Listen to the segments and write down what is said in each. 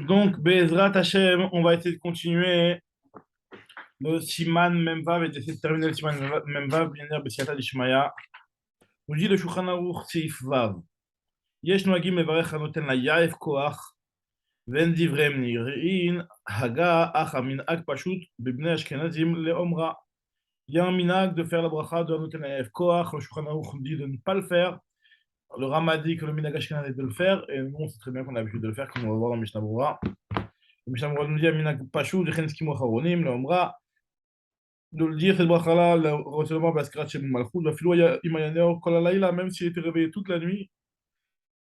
Donc, Bezrat Hashem, on va essayer de continuer le Siman Memvav et d'essayer de terminer le Siman Memvav, bien dire Besiata Dishmaya. Nous dit le Shulchan Aruch Seif Vav. Yesh Noagim Levarech Hanoten La Yaef Koach, Ven Divrem Nirin, Haga Ach Aminag Pashut, Bibne Ashkenazim Le Omra. Il y a un minag de faire la bracha de Hanoten La Yaef Koach. Le Shulchan Aruch dit de ne pas le faire. Le Rama dit que le minag Ashkenaz est de le faire, et nous on sait très bien qu'on a l'habitude de le faire, comme on va voir dans Mishnah Berurah. Le Mishnah Berurah nous dit Aminag Pashut, Chen Skimo Charonim, Le Omra. De le dire, cette bracha-là, recevoir Baskrat Shem Malchut, Vafilo Imayaneo Kolalaïla, même s'il était réveillé toute la nuit,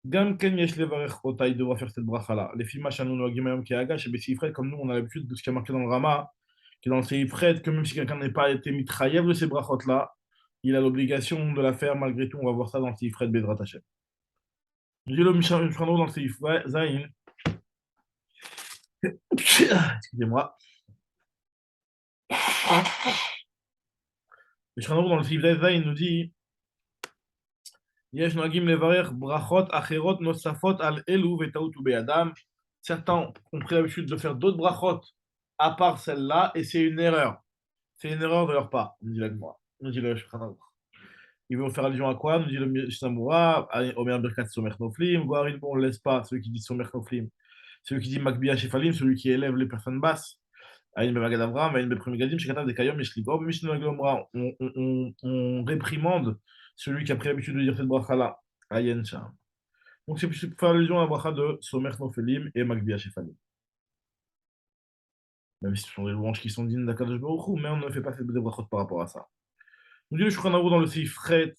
Gam Ken Yesh Levarech Ota, il devra faire cette bracha-là. Les filles Machanou Noagimayam Keaga, chez Bessifred, comme nous, on a l'habitude de ce qui est marqué dans le Rama, qui est dans le Seifred, que même si quelqu'un n'est pas été mitraïev de ces brachot-là, il a l'obligation de la faire malgré tout. On va voir ça dans le Seifred Bedrat Hashem. Je dis le Mishnah dans le Seifred Zain. Excusez-moi. Le Mishnah dans le Seifred Zain nous dit. Yesh noagim levarech brachot acherot nosafot al elu vetautu be'adam. Certains ont pris l'habitude de faire d'autres brachot à part celle-là, et c'est une erreur. C'est une erreur de leur part, nous dit l'Agmara. Nous dit le Shulchan Aruch. Ils vont faire allusion à quoi? Nous dit le Mishnah Berurah, Omer Birkat Somer Noflim, Goharin, on ne laisse pas celui qui dit Somer Noflim, celui qui dit Makbiya Shefalim, celui qui élève les personnes basses. Aïn Bemagad Avram, Aïn Bepremigadim, Shekatav de Kayom, Yeshligor, Mishnah Berurah, on réprimande celui qui a pris l'habitude de dire cette bracha-là. Ayen Sham. Donc c'est pour faire allusion à la bracha de Somer Noflim et Makbiya Shefalim. Même si ce sont des louanges qui sont dignes d'Akadosh Baruch Hu, mais on ne fait pas des brachot par rapport à ça. Nous dit le Shulchan Aruch dans le Seifret,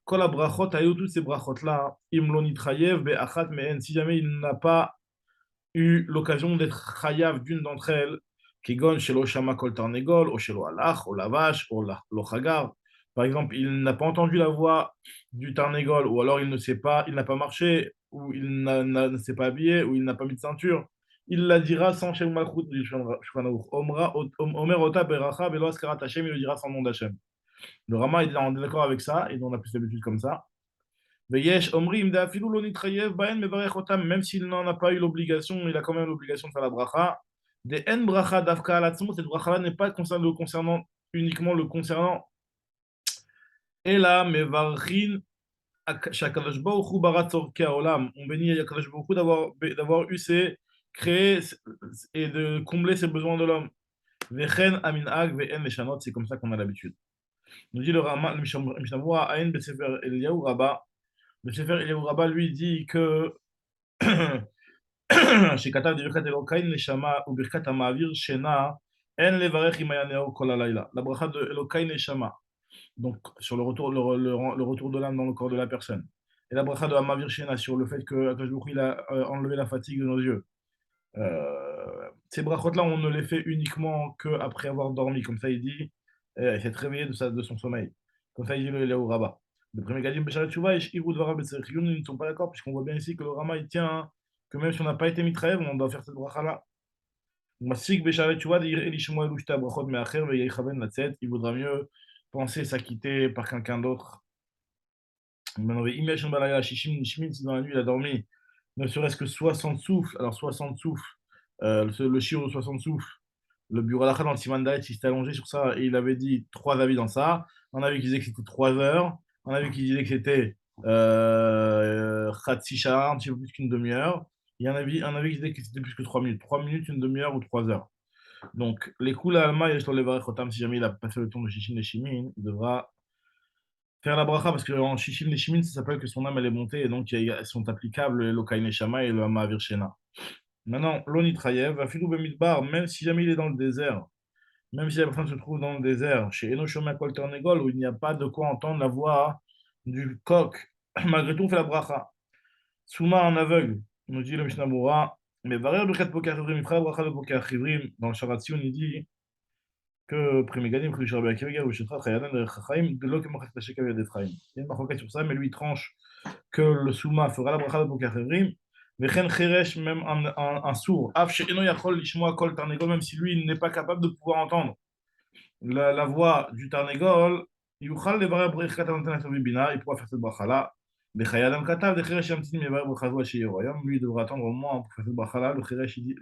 Kol brachot ayo, toutes ces brachot-là, imlonit chayev be'achat me'en, si jamais il n'a pas eu l'occasion d'être chayav d'une d'entre elles, kigon shelo shama kol tarnegol, o shelo alach, o lavash, o lo chagar. Par exemple, il n'a pas entendu la voix du tarnegol, ou alors il ne sait pas, il n'a pas marché, ou il ne s'est pas habillé, ou il n'a pas mis de ceinture. Il la dira sans Shem Malchut du Shulchan Aruch. Omer ota beracha velo askarat Hashem, il le dira sans nom d'Hashem. Le Rama, il est d'accord avec ça, et on a plus l'habitude comme ça. Veyesh omrim de afilou lo nitrayev baen mevarech otam, même s'il n'en a pas eu l'obligation, il a quand même l'obligation de faire la bracha. De en bracha dafka alatzmo, cette bracha-là n'est pas concernant uniquement le concernant. Et là, mevarchin shakadosh baruch hu barat tzorkei haolam. On bénit Akadosh Baruch Hu d'avoir eu ses créé et de combler ses besoins de l'homme. Vechen amin ag ve'en leshanot, c'est comme ça qu'on a l'habitude. Nous dit le Rama, le Mishnah Berurah, Aïn Besefer Eliyahu Rabba. Le Sefer Eliyahu Rabba lui dit que chez Katav de Birkat Elokain Neshama ou Birkat Amavir Shena En Levarech Imayaneo Kol Halayla. La bracha de Elokain Neshama, donc sur le retour de l'âme dans le corps de la personne. Et la bracha de Amavir Shena sur le fait que Akash Baruch Hu, il a enlevé la fatigue de nos yeux. Ces brachot-là, on ne les fait uniquement qu'après avoir dormi, comme ça il dit, il s'est réveillé de son sommeil. Comme ça il dit le Eliyahu Rabba. Le premier Gadim Béchalet Chouva et Shirut Varav Betserchioun, ils ne sont pas d'accord, puisqu'on voit bien ici que le Rama il tient que même si on n'a pas été mitraev, on doit faire cette bracha-là. Masik Béchalet Chouva, dire Elishmoa Elushta Brachot Meacher, Veyachaven Latzet, il vaudra mieux penser s'acquitter par quelqu'un d'autre. Maintenant, Imeshon Balaya Shishim Nishmin, si dans la nuit il a dormi, ne serait-ce que 60 souffles, alors 60 souffles, le shiur de 60 souffles, le bureau d'Alakha dans le Siman Dalet, il s'était allongé sur ça et il avait dit trois avis dans ça. Un avis qui disait que c'était 3 heures, un avis qui disait que c'était Khatsi Shah, un petit peu plus qu'une demi-heure, et un avis qui disait que c'était plus que 3 minutes. 3 minutes, une demi-heure ou 3 heures. Donc, les Kula Alma, et les Levarech Otam, si jamais il a passé le temps de Shishin et Shimin, il devra faire la bracha, parce qu'en Shishin et Shimin, ça s'appelle que son âme elle est montée, et donc elles sont applicables le Kain Shama et le Hama Avir Shena. Maintenant, l'onitrayev, afilou bemidbar, même si jamais il est dans le désert, même si la personne se trouve dans le désert, chez Enoshoma Kolternegol, où il n'y a pas de quoi entendre la voix du coq, malgré tout, on fait la bracha. Souma en aveugle, nous dit le Mishnah Berurah, mais Varer Birkat Poker Chivrim, il fera la bracha de Poker Chivrim, dans le Sharatzion, il dit que Primigadim, Khusher Beakirga, ou Shetra, Chayadan, Chachaim, de l'Ok Mochet Tacheka Vedetraim. Il y a une marque sur ça, mais lui, il tranche que le Souma fera la bracha de Poker Chivrim. Vechen Cheresh, même un sourd, Av She'eno Yachol Lishmoa Kol Tarnegol, même si lui il n'est pas capable de pouvoir entendre la voix du Tarnegol, Yuchal Levarer Brechat Antenat Bina, il pourra faire cette bracha là. Des Chayadam Katav, des Cheresh Yamtin Mevar Bechazwa Sheyorayam, lui il devra attendre au moins pour faire cette bracha-là. Le Cheresh, il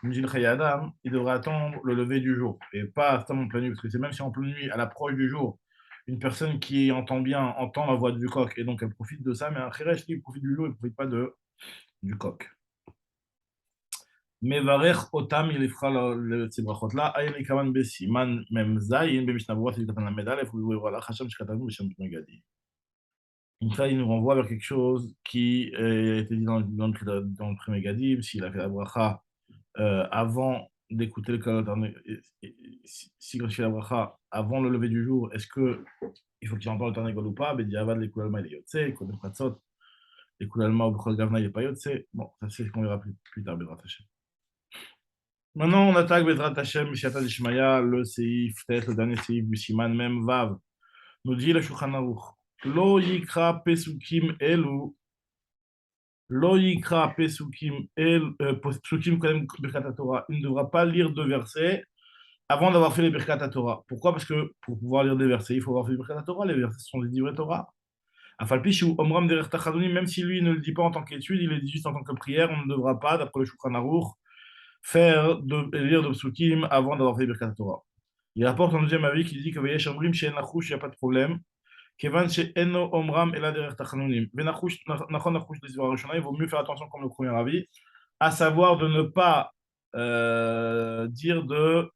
me dit le Chayadam, il devra attendre le lever du jour et pas à en pleine nuit, parce que c'est même si en pleine nuit, à l'approche du jour, une personne qui entend bien entend la voix du coq et donc elle profite de ça, mais un Cheresh, lui, il profite du jour, il ne profite pas du coq. Mevarech Otam, il fera ces brachot-là, Ayen Kaman Besiman, même Zayin, Bemishnavua, c'est le Katan Lamedal, il faut lui voir la Hacham Shkatanu, Beshem Megadi. Donc là, il nous renvoie vers quelque chose qui a été dit dans le premier Gadim, s'il a fait la bracha avant d'écouter le Kalot, si quand il fait la bracha avant le lever du jour, est-ce que il faut qu'il entende le Tarnegol ou pas? Ben, Diavad, les Koulalma, il est Yotse, les Koudem Pratzot, les Koulalma, ou Bechol Gavna, il n'est pas Yotse. Bon, ça c'est ce qu'on verra plus tard, Bezrat Hashem. Maintenant, on attaque Bezrat Hashem, Mishiata Dishmaya, le Seif, peut-être le dernier Seif du Siman, même Vav. Nous dit le Shulchan Aruch. Lo yikra pesukim elu, lo yikra pesukim pesukim kodem birkat Torah. Il ne devra pas lire deux versets avant d'avoir fait les birkat Torah. Pourquoi? Parce que pour pouvoir lire des versets, il faut avoir fait les birkat Torah. Les versets sont des divrei Torah. Afalpi ou omram derech tachadonim, même si lui ne le dit pas en tant qu'étude, il le dit juste en tant que prière, on ne devra pas, d'après le Shulchan Aruch, lire de psukim avant d'avoir fait les birkat Torah. Il rapporte un deuxième avis qui dit que Vayesh Amrim She'en Lachush, il n'y a pas de problème. Kevin chez Eno Omram et la derrière Tachanunim. Benachouch, Nachon Nachouch des il vaut mieux faire attention comme le premier avis, à savoir de ne pas dire de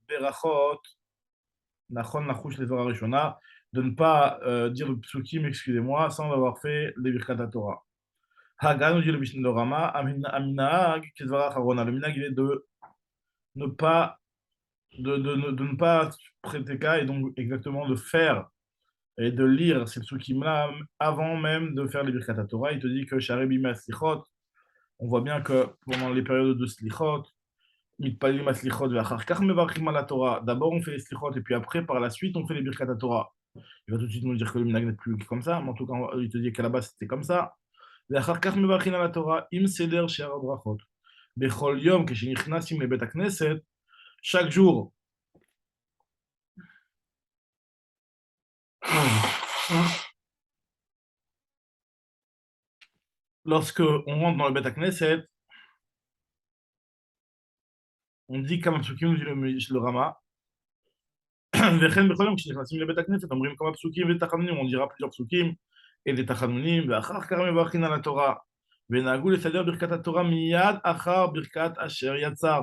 Berachot, Nachon Nachouch les Rishona, de ne pas dire de Psukim, excusez-moi, sans avoir fait les Birkat Torah. Hagan nous dit le Mishnah de Rama, Aminahag, Kezvarach Arona. Le minag il est de ne pas de ne pas prêter cas et donc exactement de faire et de lire ces psukim-là avant même de faire les Birkat Torah. Il te dit que Sharebim Slichot, on voit bien que pendant les périodes de Slichot, Mitpalim Slichot, la Torah, d'abord on fait les Slichot et puis après, par la suite, on fait les Birkat Torah. Il va tout de suite nous dire que le minag n'est plus comme ça, mais en tout cas, il te dit qu'à la base c'était comme ça. la Torah, im seder she'ar brachot. Bechol yom, כשנכנסים לבית הכנסת, chaque jour, lorsque on rentre dans le Beth Knesset, on dit comme psukim dit le Rama. וכן בכל יום כשנכנסים לבית הכנסת אומרים כמה פסוקים ותחנונים, on dira plusieurs פסוקים et des תחנונים, ואחר כך מברכין על התורה. ונהגו לסדר ברכת התורה מיד אחר ברכת אשר יצר.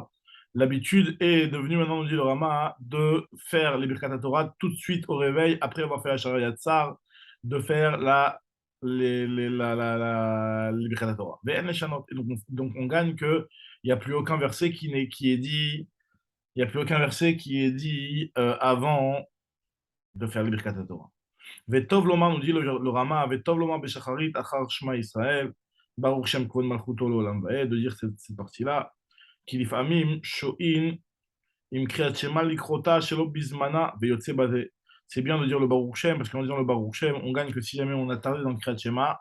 L'habitude est devenue, maintenant on dit le Rama, de faire les Birkat Torah tout de suite au réveil, après avoir fait la Shariat Yatzar, de faire les Birkat Torah. Donc on gagne qu'il n'y a plus aucun verset qui est dit, il n'y a plus aucun verset qui est dit avant de faire les Birkat Torah. Vetov Lomar nous dit le Rama, Vetov Lomar Beshacharit Achar Shema Israël, Baruch Shem Kvod Malchuto L'Olam Vaed, de dire cette partie-là, qui לפעמים שואין עם קריאת שמע לקרותה שלא בזמנה ויוצא בזה. C'est bien de dire le Baruch Shem, parce qu'en disant le Baruch Shem, on gagne que si jamais on a tardé dans le Kriyat Shema,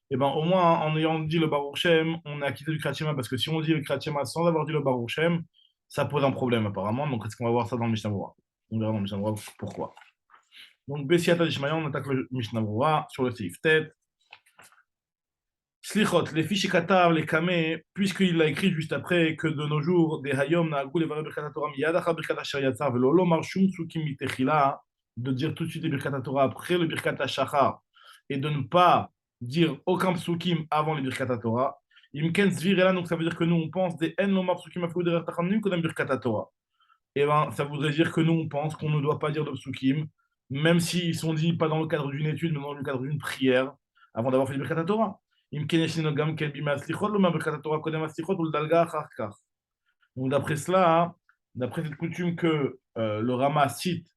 et ben au moins en ayant dit le Baruch Shem, on a quitté le Kriyat Shema, parce que si on dit le Kriyat Shema sans avoir dit le Baruch Shem, ça pose un problème apparemment, donc est-ce qu'on va voir ça dans le Mishnah Berurah? On verra dans le Mishnah Berurah pourquoi. Donc Bessiata Dishmaya, on attaque le Mishnah Berurah sur le Seif Tet. Slichot, les fiches Katav, les Kameh, puisqu'il l'a écrit juste après que de nos jours, des Hayom, Nagou, les Varé Birkat Torah, Miyadacha Birkat Asher Yatzar, Velo Lo Marshum Tsukim Mitechila, de dire tout de suite les Birkat Torah après le Birkat Ashachar, et de ne pas dire aucun Tsukim avant les Birkat Torah. Imken Zvirela, donc ça veut dire que nous on pense des En Lomar Tsukim Afou derrière Tachamnim, Kodem Birkat Torah. Et ben ça voudrait dire que nous on pense qu'on ne doit pas dire de Tsukim, même s'ils sont dit pas dans le cadre d'une étude, mais dans le cadre d'une prière, avant d'avoir fait les Birkat Torah. Donc d'après cela, d'après cette coutume que le Rama cite,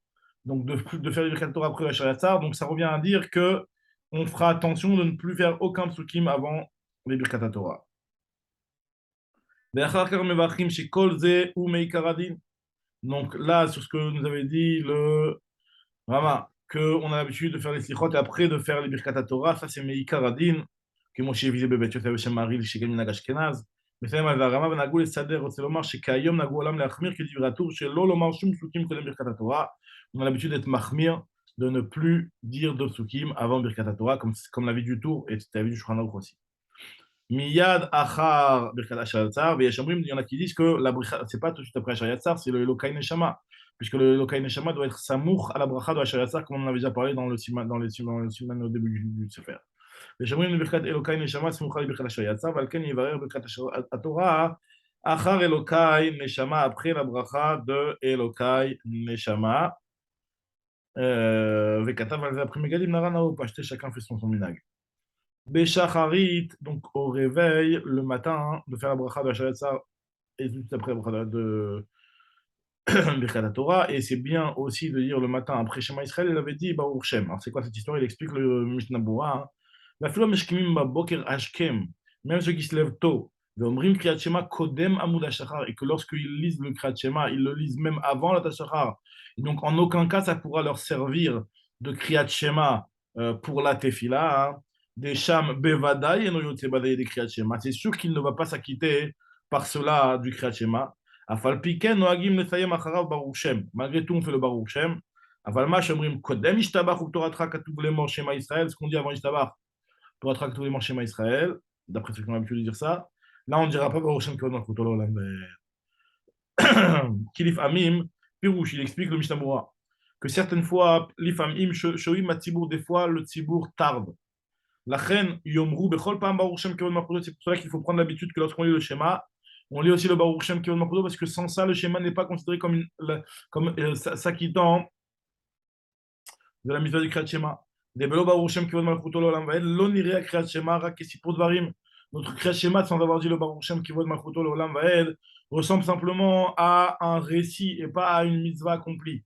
donc de faire les Birkat Torah après la Shariat, donc ça revient à dire que on fera attention de ne plus faire aucun psukim avant les Birkat Torah. Donc là, sur ce que nous avait dit le Rama, qu'on a l'habitude de faire les slichot et après de faire les Birkat Torah, ça c'est Meikar Adin. כמו שהביא בבית יוסף בשם מעריל שכן מנהג אשכנז. מסיים על זה הרמה ונהגו לסדר, רוצה לומר שכהיום נהגו עולם להחמיר כדברי הטור שלא לומר שום פסוקים קודם ברכת התורה. On a l'habitude d'être מחמיר, de ne plus dire de psukim avant Birkat Torah, comme l'a vu du Tour et tu as vu du Shulchan Aruch aussi. Miyad achar birkat Ashar Veyeshamrim, il y en a qui disent que la bracha, c'est pas tout de suite après Ashar Yatzar, c'est le Elokai Neshama, puisque le Elokai Neshama doit être samour à la bracha de Ashar Yatzar, comme on en avait déjà parlé dans le siman, au début du Sefer. Veyeshamrim birkat Elokai Neshama, samour à birkat Ashar Yatzar, Valken yivarer birkat Torah, achar Elokai Neshama, après la bracha de Elokai Neshama. Vekatav al après Megadim Naranao, Pashté, chacun fait son minag. Béchacharit, donc au réveil, le matin, de faire la bracha de la Shayatzar et juste après la bracha de Birkat Torah. Et c'est bien aussi de dire le matin après Shema Israël, il avait dit Baruch Shem. Alors c'est quoi cette histoire? Il explique le Mishnah Bura. La philo meshkimim baboker ashkem, même ceux qui se lèvent tôt, ve'omrim kriyat Shema kodem amud hashachar, et que lorsqu'ils lisent le kriyat Shema, ils le lisent même avant la tashachar. Et donc en aucun cas ça pourra leur servir de kriyat Shema pour la tefila. Hein. Des sham bevadai et no yotze badai des kriyat Shema. C'est sûr qu'il ne va pas s'acquitter par cela du kriyat Shema. Afalpiken noagim lesayem acharav baruch Shem. Malgré tout, on fait le baruch Shem. Avalma shomrim kodem ishtabach ou toratra katuv lemor shema Israël. Ce qu'on dit avant ishtabach, toratra katuv lemor shema Israël. D'après ceux qui ont l'habitude de dire ça. Là, on ne dira pas baruch Shem kivod malchuto l'olam. Kilif amim, pirouche, il explique le Mishnah Bura que certaines fois, l'ifamim shoim matzibour, des fois le tzibour tarde. La reine yomru bechol pam baruch Shem kivod malchuto. C'est pour cela qu'il faut prendre l'habitude que lorsqu'on lit le schéma, on lit aussi le Baruch Shem Kivod Malchuto parce que sans ça, le schéma n'est pas considéré comme s'acquittant de la mitzvah du Kriyat Shema. Debelo Baruch Shem Kivod Malchuto l'olam vaed lo nirei Kriyat Shema rak kesipur dvarim. Notre Kriyat Shema, sans avoir dit le Baruch Shem Kivod Malchuto l'olam vaed, ressemble simplement à un récit et pas à une mitzvah accomplie.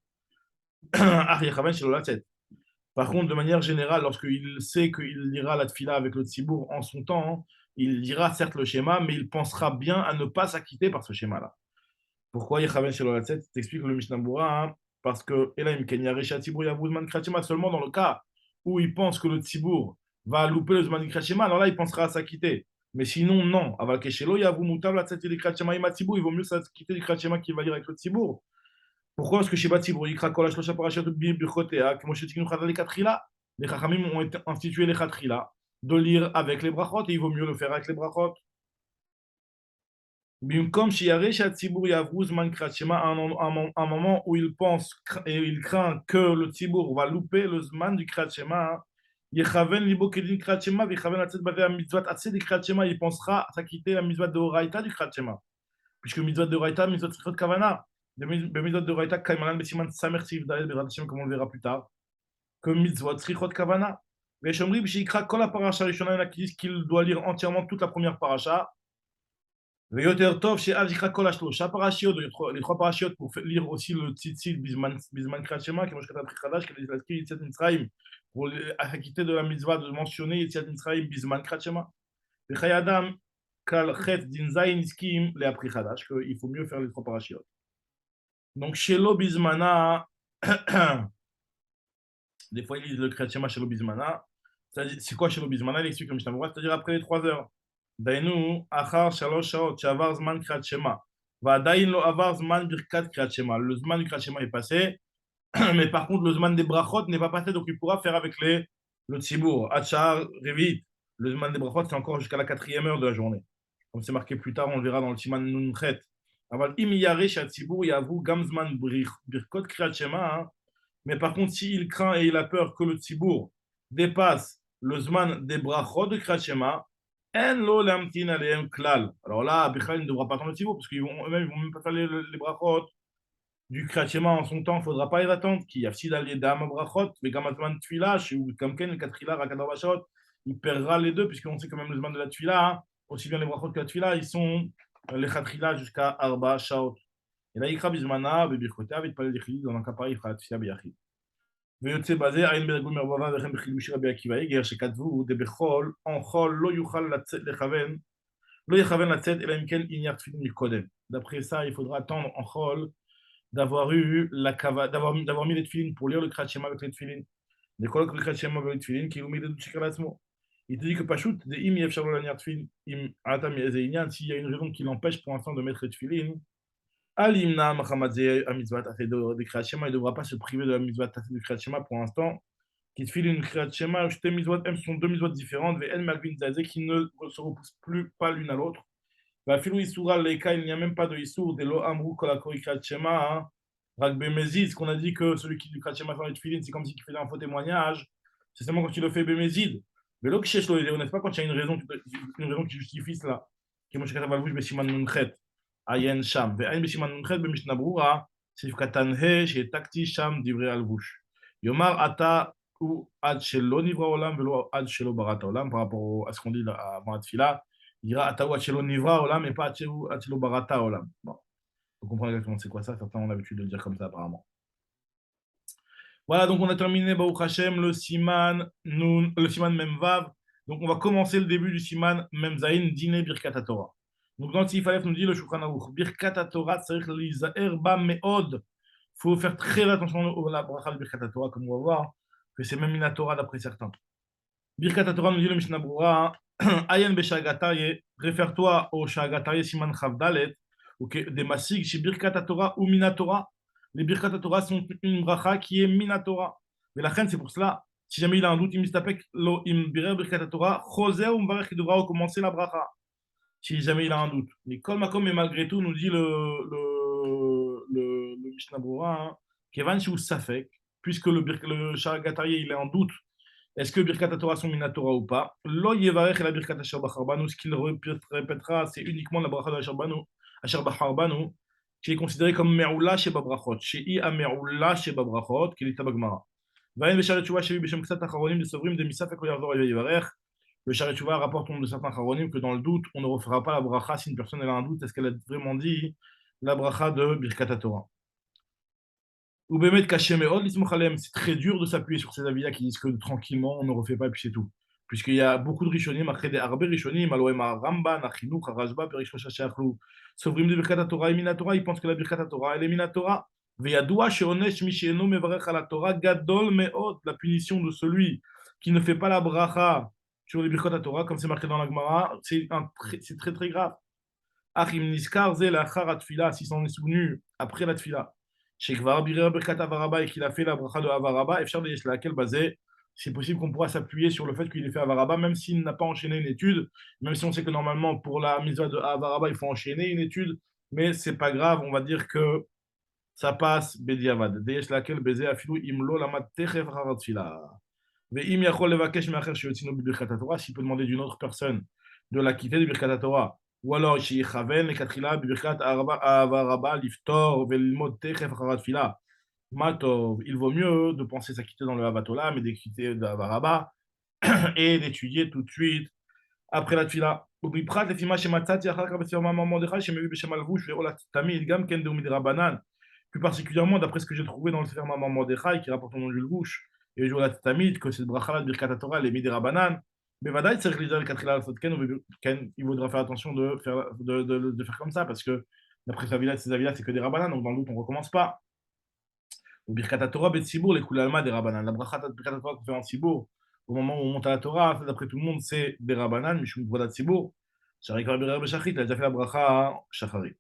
Par contre, de manière générale, lorsqu'il sait qu'il lira la tfila avec le tzibour en son temps, il lira certes le schéma, mais il pensera bien à ne pas s'acquitter par ce schéma-là. Pourquoi Yechaven Shelo Latzet? T'expliques le Mishnah Bura, hein, parce que Elaim Kenya Resha Tzibour Yavuzman Krachema, seulement dans le cas où il pense que le Tzibour va louper le Zman Krachema, alors là il pensera à s'acquitter. Mais sinon, non. Aval Keshelo Yavu Mutav Latzet et Krachema Ima Tzibour, il vaut mieux s'acquitter du Krachema qu'il va lire avec le Tzibour. Pourquoi? Parce que Shiba Tzibour, Yikra Kol Ashlosha Parashat Birchotea, que Moshe Tzikinu Chadal Katrila, les Chachamim ont institué les Katrila de lire avec les brachot, et il vaut mieux le faire avec les brachot. Comme un moment où il pense et il craint que le Tzibour va louper le Zman du Kriyat Shema, il pensera s'acquitter la mitzvah de Horaïta du Kriyat Shema. Puisque mitzvah de Horaïta, mitzvah de Kavana, mitzvah de Horaïta, comme on le verra plus tard, que mitzvah de Kavana. Mais Shomri, Kol la paracha Rishona, il y en a qui disent qu'il doit lire entièrement toute la première paracha. Les trois parachiotes pour lire aussi le tzitzit Bisman Kriyat Shema, qui est Moshkat Chadash, qui est inscrit Yetziat Mitzrayim, pour acquitter de la mitzvah de mentionner Yetziat Mitzrayim Bisman Kriyat Shema. Et Chayadam Kal Chet Din Zayin Iskim le Apri Chadash, qu'il faut mieux faire les trois parachiotes. Donc, Shelo Bismana, des fois ils lisent le Kriyat Shema Shelo Bismana. C'est quoi Shelo Bismana? Il explique comme Mishnah Bura, c'est-à-dire après les 3 heures. דהיינו, אחר 3 שעות שעבר זמן קריאת שמע, ועדיין לא עבר זמן ברכת קריאת שמע. Le זמן du קריאת שמע est passé, mais par contre, le זמן des brachot n'est pas passé, donc il pourra faire avec le tzibour. Atchar, Revit, le זמן des brachot, c'est encore jusqu'à la 4e heure de la journée. Comme c'est marqué plus tard, on le verra dans le siman Nunchet. אבל אם ירא שהציבור יעברו גם זמן ברכות קריאת שמע, mais par contre, s'il craint et il a peur que le tzibour dépasse le zman des brachot de קריאת שמע, alors là, Bichal ne devra pas attendre le Tzibour, parce qu'ils vont eux-mêmes, ils vont même pas faire les brachot du Kriyat Shema en son temps, il ne faudra pas les attendre. Qui y a aussi d'aller d'Am brachot, mais comme Azman Tfila, chez Kamken, le Katrila, Rakadar Bashot, il perdra les deux, puisqu'on sait quand même le Zman de la Tfila, hein, aussi bien les brachot que la Tfila, ils sont les Katrila jusqu'à Arba Shaot. Et là, il kra Bizmana, Bebirkota, vite pas les Chili, dans un cas pareil, il fera la Tfila Beyachid. ויוצא בזה, עין ברגול מרבבה וכן בחידושי רבי עקיבא איגר שכתבו דבחול, en חול לא יוכל לכוון, לא יכוון לצאת, אלא אם כן עניין תפילין מקודם. D'après ça, il faudra attendre en חול d'avoir eu d'avoir mis les tefilines pour lire le Kriyat Shema avec les tefilines. לכל le Kriyat Shema avec les tefilines, כאילו מידע שקר לעצמו. Il te dit que פשוט, אם יהיה אפשר לא להניח תפילין, אם עתה מאיזה עניין, s'il y a une raison qui l'empêche pour l'instant de mettre les tefilines, Alimna Mahamadze Amizvat de Kriyat Shema, il ne devra pas se priver de la Mitzvah de Kriyat Shema pour l'instant. Qui te file une Kriyat Shema, elles sont deux mitzvot différentes, et El Magvin Zazé qui ne se repoussent plus pas l'une à l'autre. La filou Issoura Leika, il n'y a même pas de Issour, de lo Amrou Kolakori Kriyat Shema, Ragbe Mezid, qu'on a dit que celui qui du Kriyat Shema fait le tefillin, c'est comme s'il faisait un faux témoignage, c'est seulement quand il le fait Bémézid. Mais l'autre Shesh lo n'est-ce pas quand il y a une raison qui justifie cela. Qui moi je katav alvouch besiman nunchet, ayen sham, ve'ayin besiman nunchet bemishnah brura, sif katan he, shetakti sham divrei alvouch. Yomar ata ou ad shelo nivra olam, velo ad shelo barata olam, par rapport à ce qu'on dit avant la tfila, il dira ata ou ad shelo nivra olam, et pas ad shelo barata olam. Bon, faut comprendre exactement c'est quoi ça, certains ont l'habitude de le dire comme ça apparemment. Voilà, donc on a terminé Baruch Hashem, le Siman Memvav. Donc on va commencer le début du Siman Memzaïn, Dîner Birkat Torah. Donc dans le Tifalef nous dit le Shulchan Aruch, Birkat Torah, c'est-à-dire l'Izaer Ba Meod. Il faut faire très attention à la bracha de Birkat Torah, comme on va voir, que c'est même une Torah d'après certains. Birkat Torah nous dit le Mishnah Brura, Ayen Beshagataye, réfère-toi au Shagataye Siman Chavdalet, des Masig, chez Birkat Torah ou Minatora. Les Birkat Torah sont une bracha qui est Minatora. Mais la reine, c'est pour cela, si jamais il a un doute, il mistapek lo im birer Birkat Torah, Choser ou Mvarech qui devra recommencer la bracha. Si jamais il a un doute. Mais Kol Makom, mais malgré tout, nous dit le Mishnah Brura, hein, Kevan Shu Safek, puisque le Shagataye, il est en doute. Est-ce que Birkat Torah sont Minatora ou pas? Lo Yevarech et la Birkat Asher Bacharbanu, ce qu'il répétera, c'est uniquement la bracha de Asher Bacharbanu, qui est considéré comme Me'oula chez Babrachot. Chez I a Me'oula chez Babrachot, qui est l'Itabagmara. Vayen Vesharet Shuvah, chez Bishem Ksat Acharonim, de Sovrim, de Misaf, et Koyavor et Yevarech. Le Sharet Shuvah rapporte de certains Acharonim que dans le doute, on ne refera pas la bracha si une personne elle a un doute. Est-ce qu'elle a vraiment dit la bracha de Birkat Torah? Ou Bémet Kaché Meod, l'Ismochalem, c'est très dur de s'appuyer sur ces avis-là qui disent que tranquillement on ne refait pas et puis c'est tout. Puisqu'il y a beaucoup de Rishonim, après des Arbe Rishonim, Aloema Ramban, Achinouk, Arashba, Perishosha Sheachlou, Sovrim de Birkat Torah et Minatora, ils pensent que la Birkat Torah elle est Minatora. Veyadoua Sheonesh Misheno Mevarech ala Torah, Gadol Meod, la punition de celui qui ne fait pas la bracha sur les Birkat Torah, comme c'est marqué dans la Gemara, c'est très très grave. Achim Niskar, Zel, Achar Atfila, s'il s'en est souvenu après la Tfila. Chez Kvar Birer Birkat Avaraba et qu'il a fait la bracha de Avaraba, et faire laquelle basé, c'est possible qu'on pourra s'appuyer sur le fait qu'il ait fait Avaraba, même s'il n'a pas enchaîné une étude, même si on sait que normalement pour la mise de Avaraba, il faut enchaîner une étude, mais c'est pas grave, on va dire que ça passe Bediavad. Deyesh laquelle basé Afilou Imlo Lamat Techef Haratfila. Ve'im Yachol Levakesh Meacher Sheyotzino Birkat Torah, s'il peut demander d'une autre personne de la quitter de Birkat Torah. Ou alors, chez Chaven, Katrila, Birkat Avaraba, Liftor, Velmod Techef Haratfila. Matov, il vaut mieux de penser s'acquitter dans le Havatola, mais d'équiter de Avaraba et d'étudier tout de suite après la Tfila. ובפרט לפי מה שמצאתי אחר כך בספר מאמר מרדכי שמביא בשם הלבוש ועולת תמיד גם כן דאו מדרבנן, plus particulièrement d'après ce que j'ai trouvé dans le Sefer Maman Mordechai qui rapporte au nom du Louche et Jolat Tamid que cette bracha de Birkat Torah les Midirabanan, mais Vadaï c'est que il vaudra faire attention de faire comme ça parce que d'après ces avis-là c'est que des Rabanan donc dans le doute on ne recommence pas. Ou Birkat Torah Betsibour les Koulalma des Rabanan, la bracha de Birkat Torah qu'on fait en Tsibour au moment où on monte à la Torah d'après tout le monde c'est des Rabanan Mishum Vodat Tsibour. Sharik Birer Beshachrit il a déjà fait la bracha à Shacharit.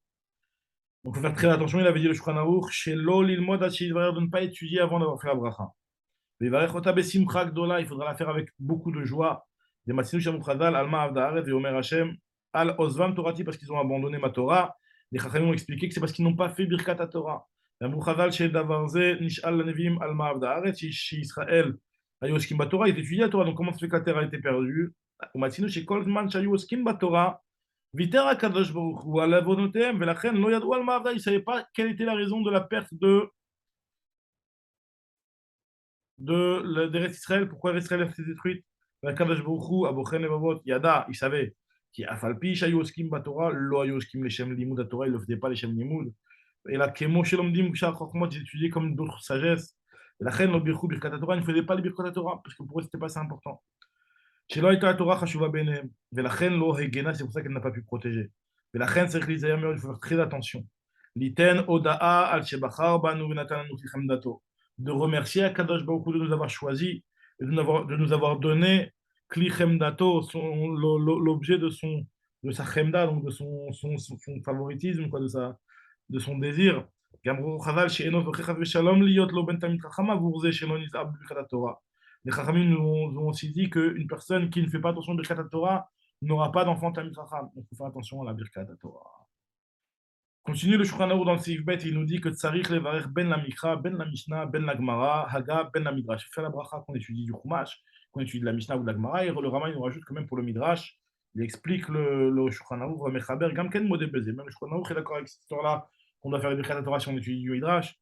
Donc, il faut faire très attention. Il avait dit le Shulchan Aruch, chez l'olil moda chez de ne pas étudier avant d'avoir fait la bracha. Il faudra la faire avec beaucoup de joie. Des Matsinu Shamuchadal, Alma Avdaaret et Omer Hashem, Al Osvam Torati, parce qu'ils ont abandonné ma Torah. Les Chachamim ont expliqué que c'est parce qu'ils n'ont pas fait Birkat Torah. La Muchadal chez Davarze, Nishal Nevim, Alma Avdaaret, chez Israël, Ayoskim Batora, il étudié la Torah. Donc, comment ça fait que la terre a été perdue? Au Matsinu chez Kolzman, Shayoskim Batora. Viter Akadosh Baruch Hu à la volonté, mais la reine lo yadou al ma'avda, il ne savait pas quelle était la raison de la perte d'Eretz Israël, pourquoi Eretz Israël a été détruite. Akadosh Baruch Hu, Abochen Levavot, Yada, il savait qui Afalpi, Shayoskim Batora, lo Ayoskim Leshem Limud Torah, il ne le faisait pas Leshem Limud. Et la Kemo Shelomdim, Bishar Chochmot, ils étudiaient comme d'autres sagesses. Et la reine lo Birchou Birkat Torah, il ne faisait pas les Birkat Torah, parce que pour eux, ce n'était pas ça important. שלא הייתה התורה חשובה בעיניהם, ולכן לא הגנה, c'est pour ça qu'elle n'a pas pu protéger. ולכן צריך להיזהר מאוד, il faut faire très attention. ליתן הודעה על שבחר בנו ונתן לנו כלי חמדתו. De remercier הקדוש ברוך הוא de nous avoir choisi, et de nous avoir donné kli chemdato, l'objet de sa chemda, donc de son favoritisme, quoi, de son désir. Gamrou Chazal, chez Enoch, Vechechaz Veshalom, Liot, Lo Ben Tamid Chachama, Vourzé, chez Nonis Ab, Birkat Torah. Les Chachamim nous ont aussi dit qu'une personne qui ne fait pas attention à Birkat Torah n'aura pas d'enfant Tamid Chacham. Donc, il faut faire attention à la Birkat Torah. Continue le Shulchan Arour dans le Seif Bet, il nous dit que Tsarich Levarech ben la Mikra, ben la Mishnah, ben la Gemara, Haga, ben la Midrash. Il fait la bracha qu'on étudie du Chumash, qu'on étudie de la Mishnah ou de la Gemara, et le Rama il nous rajoute quand même pour le Midrash, il explique le Shulchan Arour, Mechaber, Gamken Modé Bezé. Même le Shulchan Arour est d'accord avec cette histoire-là, qu'on doit faire les Birkat Torah si on étudie du Midrash.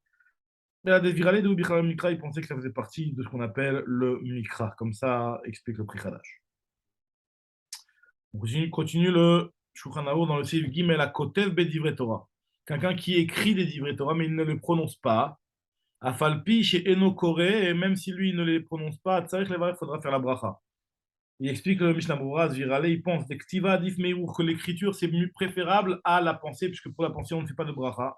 Et la Desvirale de Birkat Mikra, il pensait que ça faisait partie de ce qu'on appelle le Mikra, comme ça explique le Pri Khadash. On continue le Shulchan Arour dans le Seif Gimel à Kotev Bedivre Torah. Quelqu'un qui écrit des divrei Torah, mais il ne les prononce pas. Afalpi chez Eno Koré, et même si lui il ne les prononce pas, Tsarich Levarech, il faudra faire la bracha. Il explique le Mishnah Berurah, Virale, il pense que l'écriture c'est mieux préférable à la pensée, puisque pour la pensée on ne fait pas de bracha.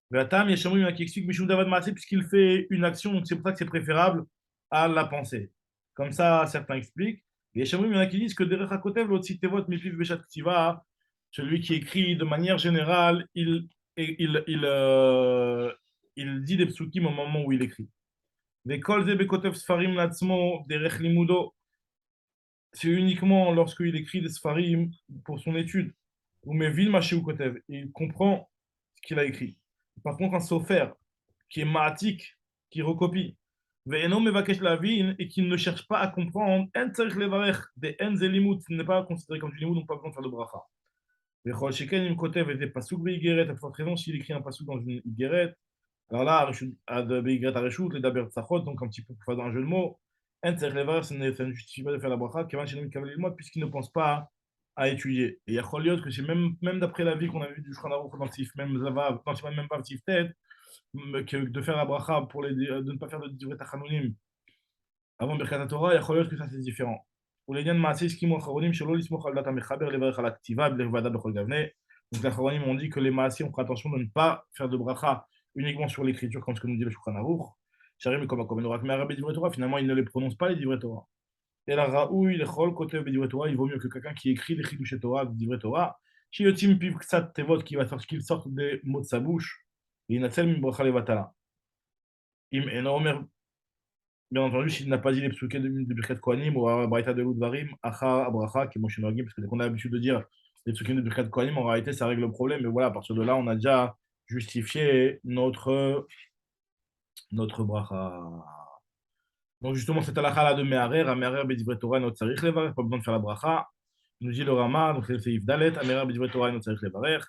Vatam, il y a Shamoun qui explique Mishum Davad Maaseh, puisqu'il fait une action, donc c'est pour ça que c'est préférable à la pensée. Comme ça, certains expliquent. Et Shamoun, il y en a qui disent que Derech HaKotev, l'autre Tevot, Mipiv Beshat Ktiva, celui qui écrit de manière générale, il dit des psukim au moment où il écrit. Vekol Ze Bekotev Sfarim Latzmo Derech Limudo, c'est uniquement lorsqu'il écrit des Sfarim pour son étude. Ou Mevil Mashéou Kotev, il comprend ce qu'il a écrit. Par contre, un sofer qui est maatik, qui recopie, ve'eno mevakesh lavin, et qui ne cherche pas à comprendre, en tzarich levarech, des en zelimut, ce n'est pas considéré comme du limut, donc pas besoin de faire de bracha. Ve'chol sheken im kotev et des pasuk be'igeret, à forte raison, s'il écrit un pasuk dans une igeret, alors là, de be'igeret areshut, les daber tzachot, donc un petit peu pour faire un jeu de mots, en tzarich levarech, ça ne justifie pas de faire la bracha, kevan shenim kavel ilmot, puisqu'il ne pense pas à étudier. Et il y a Choliot que c'est même d'après la vie qu'on a vu du Shulchan Aruch dans le Sif, même Zavav, non, c'est même pas le Sif Tet, que de faire la bracha pour de ne pas faire de divrei tachanonim avant Birkat Torah, il y a Choliot que ça c'est différent. Ou les liens de Maaseh, Skimo Acharonim, Shelo Lismoch al Data Mechaber, Levarech al Aktiva, Levada Bechol Gavne. Donc les Acharonim ont dit que les Maaseh, on fera attention de ne pas faire de bracha uniquement sur l'écriture, comme ce que nous dit le Shulchan Aruch. Charim, comme Akomenorak, mais Arabe divrei Torah, finalement, il ne les prononce pas les divrei Torah. Et la Raoui, le Chol, côté Divrei Torah, il vaut mieux que quelqu'un qui écrit les Chidushei Torah, Divrei Torah, Shiotim Piv Ksat Tevot, qui va sortir, qu'il sorte des mots de sa bouche, et Inatsel Mimbracha Levatala. Im Enomer, bien entendu, s'il n'a pas dit les psukim de Birkat Kohanim ou Braïta de Ludvarim, Acha Abracha, qui est Moshe Noagim, parce que dès qu'on a l'habitude de dire les psukim de Birkat Kohanim, en réalité, ça règle le problème. Mais voilà, à partir de là, on a déjà justifié notre bracha. Donc justement, cette halakha-là de Meharer, à Meharer B'divrei Torah, notre Tzarich Levarer, pas besoin de faire la bracha. Nous dit le Rama, donc c'est le Seif Dalet, à Meharer B'divrei Torah, notre Tzarich Levarer.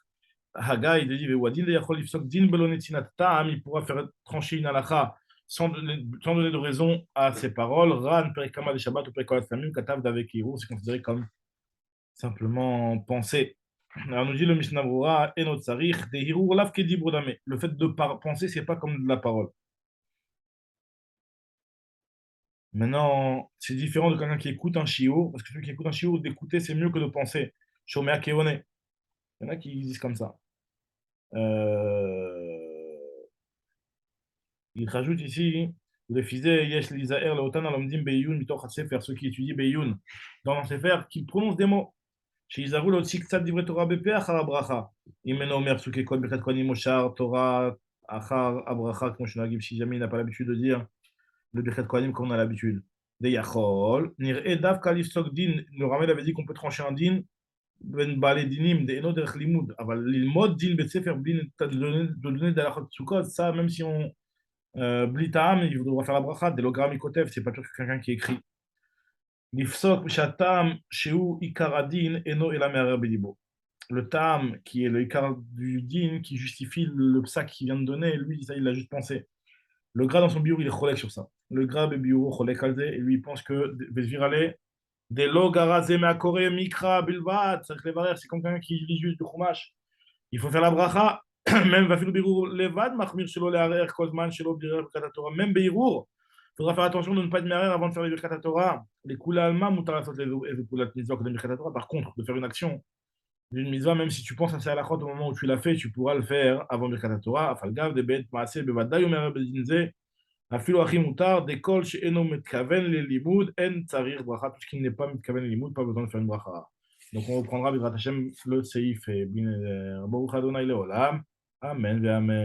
Haga, il dit, Vewadin de Yachol Ifsok Din Belonetinat Ta'am, il pourra faire trancher une halakha sans donner de raison à ses paroles. Ran, Perikama de Shabbat ou Perikama de Samim, Katav d'avec Hirou, c'est considéré comme simplement penser. Alors nous dit le Mishnah Brura, et notre Tzarich, de Hirou, Lav Kedi Brodame. Le fait de penser, c'est pas comme de la parole. Maintenant, c'est différent de quelqu'un qui écoute un chiot, parce que celui qui écoute un chiot, d'écouter, c'est mieux que de penser. Shomea keone. Il y en a qui disent comme ça. Il rajoute ici, le fils Yesh Lizaer, le Otan Alomdim Beyun, Mitoch Sefer, ceux qui étudient Beyun dans le Sefer, qui prononcent des mots. Chez Isaru, le Tzad Divrei Torah Bepe, Achar Abracha. Imeno Omer, Suke Kol, Birkat Kohanim, Moshar, Torah, Achar Abracha, comme je n'ai si jamais il n'a pas l'habitude de dire le Birkat Kohanim comme on a l'habitude. Des Yachol, Nir Edav Kalif Sok Din, le Ramel avait dit qu'on peut trancher un din, Ben Bale Dinim, des Eno Derech Limoud. L'ilmod din Betsefer, de donner de la Sukkot, ça, même si on Blitaam, il devra faire la bracha, des logram ikotev, c'est pas toujours quelqu'un qui écrit. L'ifsok shatam sheu ikaradin eno elamer belibo. Le tam, qui est le ikar du din, qui justifie le psak qu'il vient de donner, lui, ça, il l'a juste pensé. Le gras dans son bio, il est cholek sur ça. Le gras de bio, cholek alze, et lui, il pense que Vesvirale, des logara zemeakore mikra bilvat, c'est comme quelqu'un qui lit juste du chumash. Il faut faire la bracha, même vafilu birur levad, machmir shelo leharer, kozman shelo birer birkat Torah, même beirur. Il faudra faire attention de ne pas être merer avant de faire les birkat Torah. Les kula alma, mutarasot les kulat mitzvah de birkat Torah. Par contre, de faire une action d'une mitzvah, même si tu penses à ça à la au moment où tu l'as fait, tu pourras le faire avant birkat Torah. Afalgav, de bet, maase, bevadai, omer bedinze, afilu achim mutar, dekol, she'eno metkaven, les limoud, en tsarir bracha, tout ce qui n'est pas metkaven, les limoud, pas besoin de faire une bracha. Donc on reprendra B'ezrat Hashem le Seif et Baruch Adonai Leolam. Amen, ve amen.